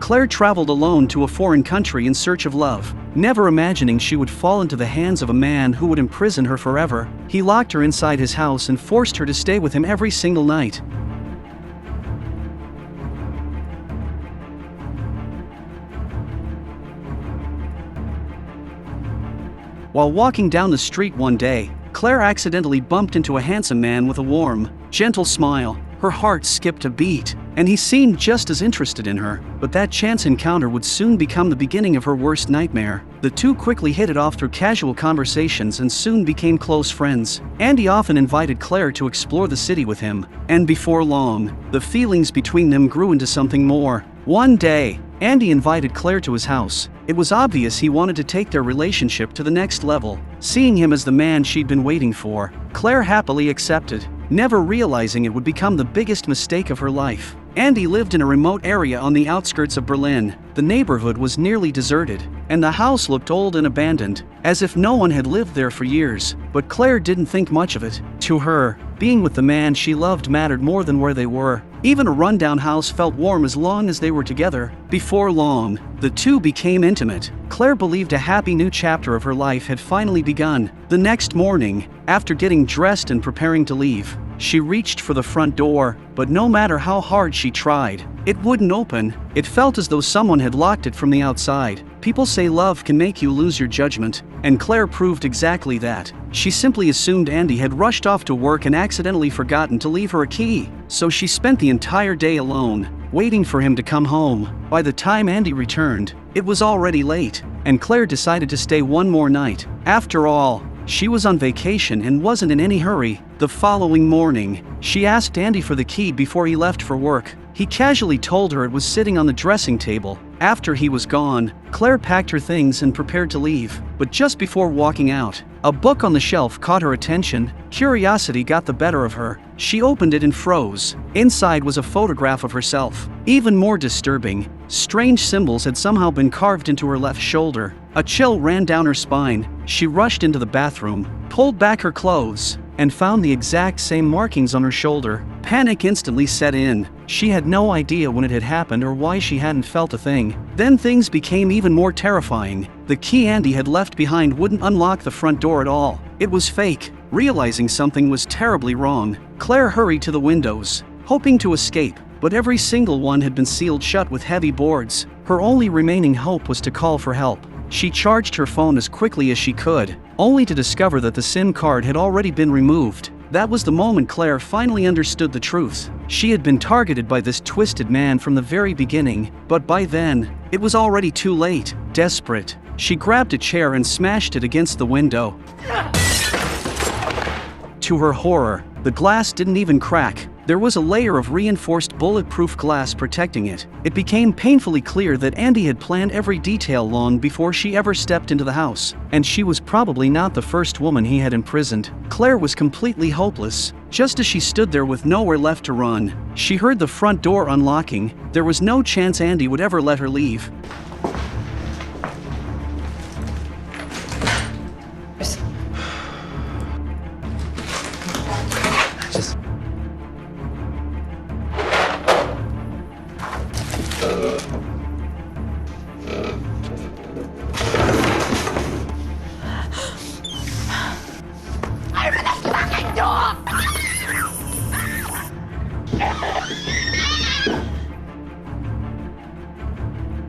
Claire traveled alone to a foreign country in search of love. Never imagining she would fall into the hands of a man who would imprison her forever, he locked her inside his house and forced her to stay with him every single night. While walking down the street one day, Claire accidentally bumped into a handsome man with a warm, gentle smile. Her heart skipped a beat, and he seemed just as interested in her, but that chance encounter would soon become the beginning of her worst nightmare. The two quickly hit it off through casual conversations and soon became close friends. Andy often invited Claire to explore the city with him, and before long, the feelings between them grew into something more. One day, Andy invited Claire to his house. It was obvious he wanted to take their relationship to the next level. Seeing him as the man she'd been waiting for, Claire happily accepted, never realizing it would become the biggest mistake of her life. Andy lived in a remote area on the outskirts of Berlin. The neighborhood was nearly deserted, and the house looked old and abandoned, as if no one had lived there for years. But Claire didn't think much of it. To her, being with the man she loved mattered more than where they were. Even a rundown house felt warm as long as they were together. Before long, the two became intimate. Claire believed a happy new chapter of her life had finally begun. The next morning, after getting dressed and preparing to leave, she reached for the front door, but no matter how hard she tried, it wouldn't open. It felt as though someone had locked it from the outside. People say love can make you lose your judgment, and Claire proved exactly that. She simply assumed Andy had rushed off to work and accidentally forgotten to leave her a key, so she spent the entire day alone, waiting for him to come home. By the time Andy returned, it was already late, and Claire decided to stay one more night. After all, she was on vacation and wasn't in any hurry. The following morning, she asked Andy for the key before he left for work. He casually told her it was sitting on the dressing table. After he was gone, Claire packed her things and prepared to leave. But just before walking out, a book on the shelf caught her attention. Curiosity got the better of her. She opened it and froze. Inside was a photograph of herself. Even more disturbing, strange symbols had somehow been carved into her left shoulder. A chill ran down her spine. She rushed into the bathroom, pulled back her clothes, and found the exact same markings on her shoulder. Panic instantly set in. She had no idea when it had happened or why she hadn't felt a thing. Then things became even more terrifying. The key Andy had left behind wouldn't unlock the front door at all. It was fake. Realizing something was terribly wrong, Claire hurried to the windows, hoping to escape, but every single one had been sealed shut with heavy boards. Her only remaining hope was to call for help. She charged her phone as quickly as she could, only to discover that the SIM card had already been removed. That was the moment Claire finally understood the truth. She had been targeted by this twisted man from the very beginning, but by then, it was already too late. Desperate, she grabbed a chair and smashed it against the window. To her horror, the glass didn't even crack. There was a layer of reinforced bulletproof glass protecting it. It became painfully clear that Andy had planned every detail long before she ever stepped into the house, and she was probably not the first woman he had imprisoned. Claire was completely hopeless. Just as she stood there with nowhere left to run, she heard the front door unlocking. There was no chance Andy would ever let her leave.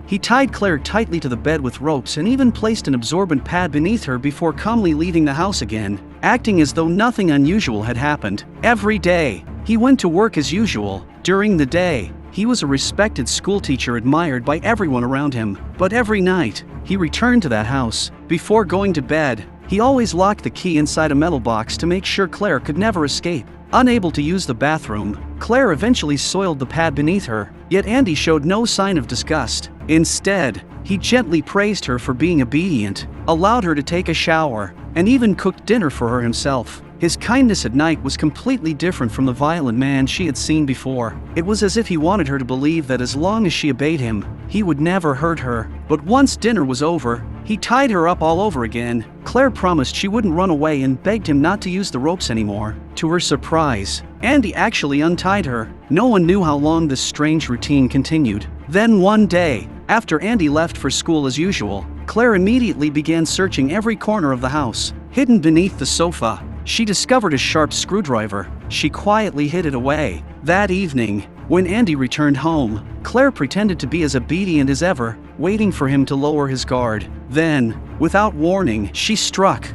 He tied Claire tightly to the bed with ropes and even placed an absorbent pad beneath her before calmly leaving the house again, acting as though nothing unusual had happened. Every day, he went to work as usual. During the day, he was a respected schoolteacher admired by everyone around him. But every night, he returned to that house. Before going to bed, he always locked the key inside a metal box to make sure Claire could never escape. Unable to use the bathroom, Claire eventually soiled the pad beneath her, yet Andy showed no sign of disgust. Instead, he gently praised her for being obedient, allowed her to take a shower, and even cooked dinner for her himself. His kindness at night was completely different from the violent man she had seen before. It was as if he wanted her to believe that as long as she obeyed him, he would never hurt her. But once dinner was over, he tied her up all over again. Claire promised she wouldn't run away and begged him not to use the ropes anymore. To her surprise, Andy actually untied her. No one knew how long this strange routine continued. Then one day, after Andy left for school as usual, Claire immediately began searching every corner of the house. Hidden beneath the sofa, she discovered a sharp screwdriver. She quietly hid it away. That evening, when Andy returned home, Claire pretended to be as obedient as ever, waiting for him to lower his guard. Then, without warning, she struck.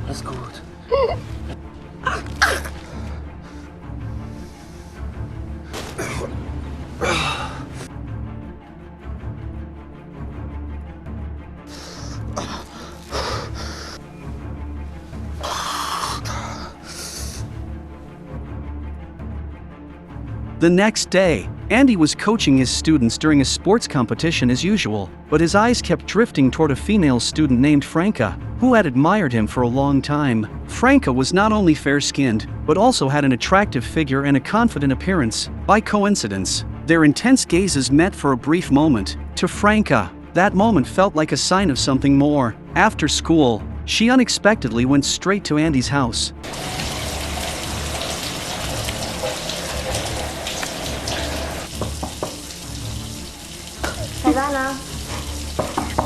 Alles gut. The next day, Andy was coaching his students during a sports competition as usual, but his eyes kept drifting toward a female student named Franca, who had admired him for a long time. Franca was not only fair-skinned, but also had an attractive figure and a confident appearance. By coincidence, their intense gazes met for a brief moment. To Franca, that moment felt like a sign of something more. After school, she unexpectedly went straight to Andy's house.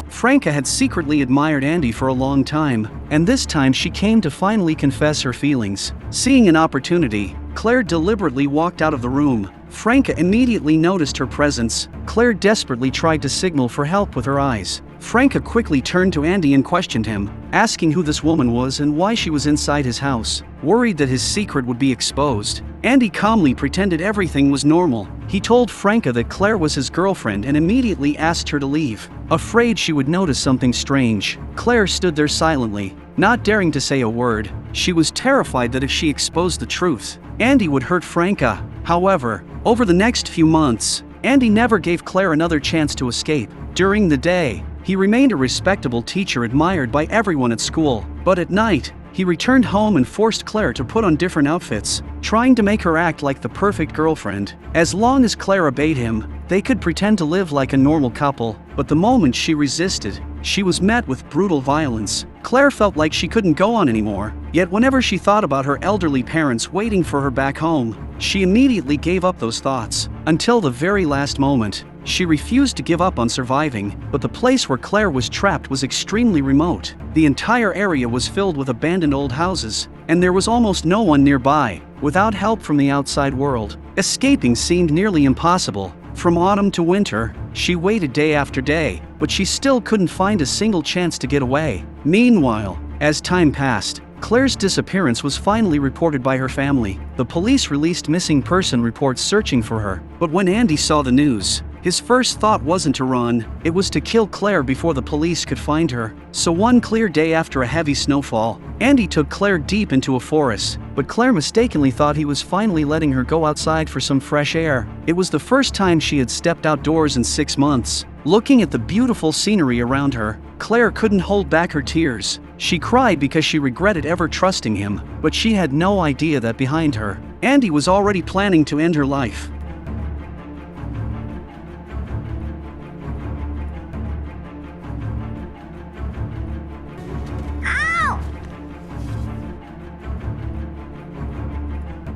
Franca had secretly admired Andy for a long time, and this time she came to finally confess her feelings. Seeing an opportunity, Claire deliberately walked out of the room. Franca immediately noticed her presence. Claire desperately tried to signal for help with her eyes. Franca quickly turned to Andy and questioned him, asking who this woman was and why she was inside his house. Worried that his secret would be exposed, Andy calmly pretended everything was normal. He told Franca that Claire was his girlfriend and immediately asked her to leave. Afraid she would notice something strange, Claire stood there silently, not daring to say a word. She was terrified that if she exposed the truth, Andy would hurt Franca. However, over the next few months, Andy never gave Claire another chance to escape. During the day, he remained a respectable teacher admired by everyone at school, but at night, he returned home and forced Claire to put on different outfits, trying to make her act like the perfect girlfriend. As long as Claire obeyed him, they could pretend to live like a normal couple, but the moment she resisted, she was met with brutal violence. Claire felt like she couldn't go on anymore, yet whenever she thought about her elderly parents waiting for her back home, she immediately gave up those thoughts. Until the very last moment, she refused to give up on surviving, but the place where Claire was trapped was extremely remote. The entire area was filled with abandoned old houses, and there was almost no one nearby. Without help from the outside world, escaping seemed nearly impossible. From autumn to winter, she waited day after day, but she still couldn't find a single chance to get away. Meanwhile, as time passed, Claire's disappearance was finally reported by her family. The police released missing person reports searching for her, but when Andy saw the news, his first thought wasn't to run, it was to kill Claire before the police could find her. So one clear day after a heavy snowfall, Andy took Claire deep into a forest, but Claire mistakenly thought he was finally letting her go outside for some fresh air. It was the first time she had stepped outdoors in 6 months. Looking at the beautiful scenery around her, Claire couldn't hold back her tears. She cried because she regretted ever trusting him, but she had no idea that behind her, Andy was already planning to end her life.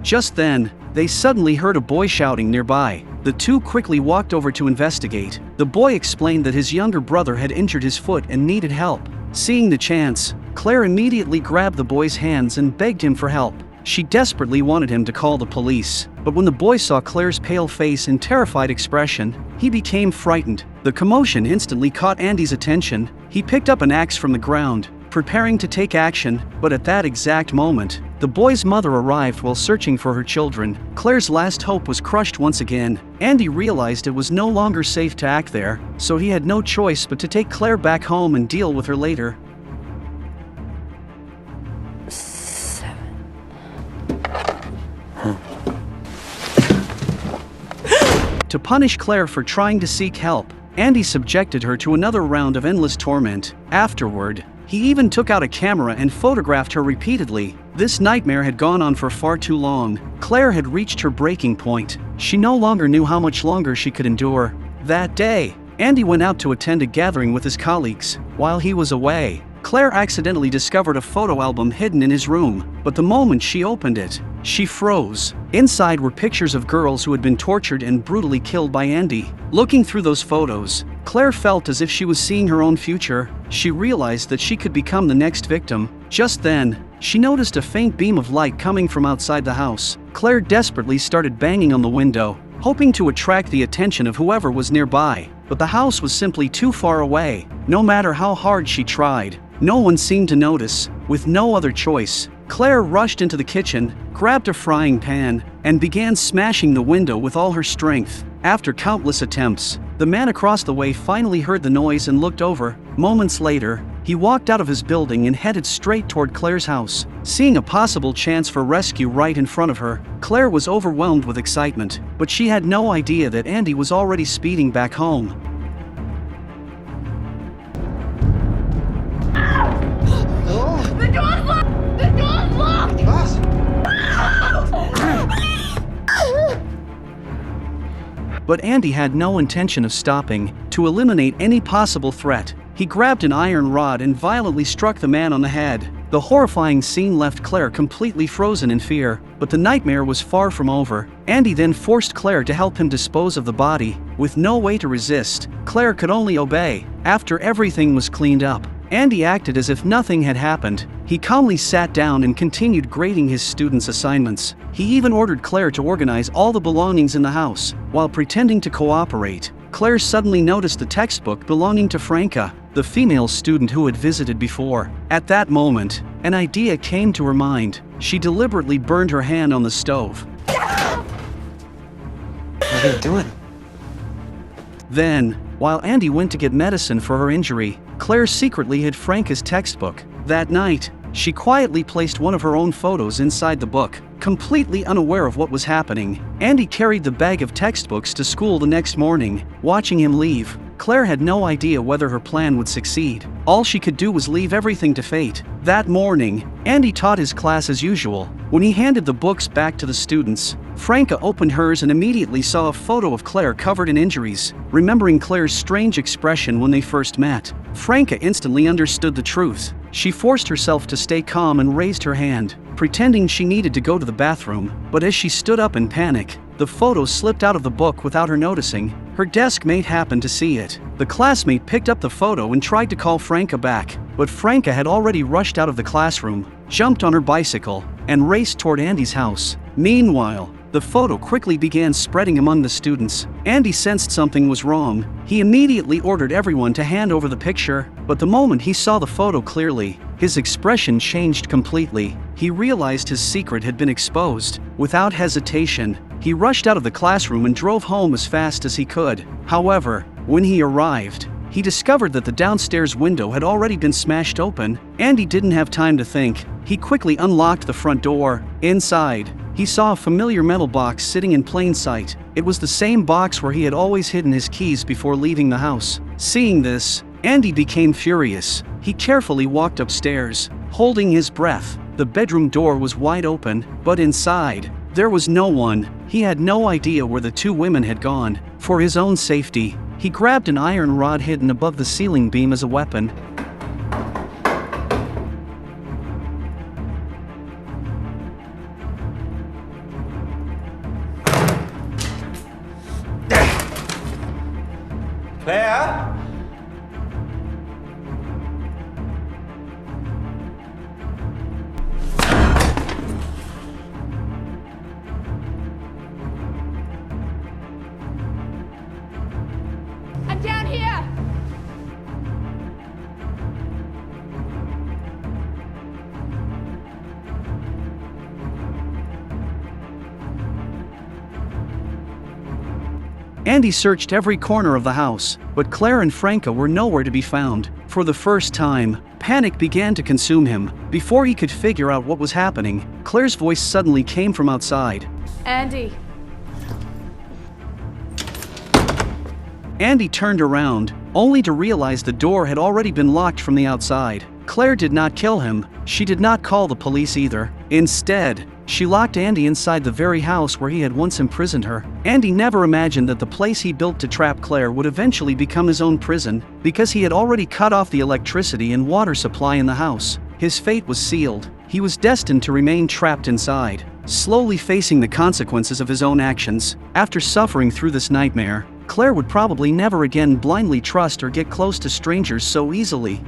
Just then, they suddenly heard a boy shouting nearby. The two quickly walked over to investigate. The boy explained that his younger brother had injured his foot and needed help. Seeing the chance, Claire immediately grabbed the boy's hands and begged him for help. She desperately wanted him to call the police, but when the boy saw Claire's pale face and terrified expression, he became frightened. The commotion instantly caught Andy's attention. He picked up an axe from the ground, preparing to take action, but at that exact moment, the boy's mother arrived while searching for her children. Claire's last hope was crushed once again. Andy realized it was no longer safe to act there, so he had no choice but to take Claire back home and deal with her later. 7. To punish Claire for trying to seek help, Andy subjected her to another round of endless torment. Afterward, he even took out a camera and photographed her repeatedly. This nightmare had gone on for far too long. Claire had reached her breaking point. She no longer knew how much longer she could endure. That day, Andy went out to attend a gathering with his colleagues. While he was away, Claire accidentally discovered a photo album hidden in his room, but the moment she opened it, she froze. Inside were pictures of girls who had been tortured and brutally killed by Andy. Looking through those photos, Claire felt as if she was seeing her own future. She realized that she could become the next victim. Just then, she noticed a faint beam of light coming from outside the house. Claire desperately started banging on the window, hoping to attract the attention of whoever was nearby. But the house was simply too far away. No matter how hard she tried, no one seemed to notice. With no other choice, Claire rushed into the kitchen, grabbed a frying pan, and began smashing the window with all her strength. After countless attempts, the man across the way finally heard the noise and looked over. Moments later, he walked out of his building and headed straight toward Claire's house. Seeing a possible chance for rescue right in front of her, Claire was overwhelmed with excitement, but she had no idea that Andy was already speeding back home. The door's locked! The door's locked! But Andy had no intention of stopping. To eliminate any possible threat, he grabbed an iron rod and violently struck the man on the head. The horrifying scene left Claire completely frozen in fear, but the nightmare was far from over. Andy then forced Claire to help him dispose of the body. With no way to resist, Claire could only obey. After everything was cleaned up, Andy acted as if nothing had happened. He calmly sat down and continued grading his students' assignments. He even ordered Claire to organize all the belongings in the house. While pretending to cooperate, Claire suddenly noticed the textbook belonging to Franca, the female student who had visited before. At that moment, an idea came to her mind. She deliberately burned her hand on the stove. What are you doing? Then, while Andy went to get medicine for her injury, Claire secretly hid Franca's textbook. That night, she quietly placed one of her own photos inside the book. Completely unaware of what was happening, Andy carried the bag of textbooks to school the next morning. Watching him leave, Claire had no idea whether her plan would succeed. All she could do was leave everything to fate. That morning, Andy taught his class as usual. When he handed the books back to the students, Franca opened hers and immediately saw a photo of Claire covered in injuries. Remembering Claire's strange expression when they first met, Franca instantly understood the truth. She forced herself to stay calm and raised her hand, pretending she needed to go to the bathroom. But as she stood up in panic, the photo slipped out of the book without her noticing. Her desk mate happened to see it. The classmate picked up the photo and tried to call Franca back, but Franca had already rushed out of the classroom, jumped on her bicycle, and raced toward Andy's house. Meanwhile, the photo quickly began spreading among the students. Andy sensed something was wrong. He immediately ordered everyone to hand over the picture, but the moment he saw the photo clearly, his expression changed completely. He realized his secret had been exposed. Without hesitation, he rushed out of the classroom and drove home as fast as he could. However, when he arrived, he discovered that the downstairs window had already been smashed open. Andy didn't have time to think. He quickly unlocked the front door. Inside, he saw a familiar metal box sitting in plain sight. It was the same box where he had always hidden his keys before leaving the house. Seeing this, Andy became furious. He carefully walked upstairs, holding his breath. The bedroom door was wide open, but inside, there was no one. He had no idea where the two women had gone. For his own safety, he grabbed an iron rod hidden above the ceiling beam as a weapon. Claire? I'm down here! Andy searched every corner of the house, but Claire and Franca were nowhere to be found. For the first time, panic began to consume him. Before he could figure out what was happening, Claire's voice suddenly came from outside. Andy. Andy turned around, only to realize the door had already been locked from the outside. Claire did not kill him. She did not call the police either. Instead, she locked Andy inside the very house where he had once imprisoned her. Andy never imagined that the place he built to trap Claire would eventually become his own prison, because he had already cut off the electricity and water supply in the house. His fate was sealed. He was destined to remain trapped inside, slowly facing the consequences of his own actions. After suffering through this nightmare, Claire would probably never again blindly trust or get close to strangers so easily.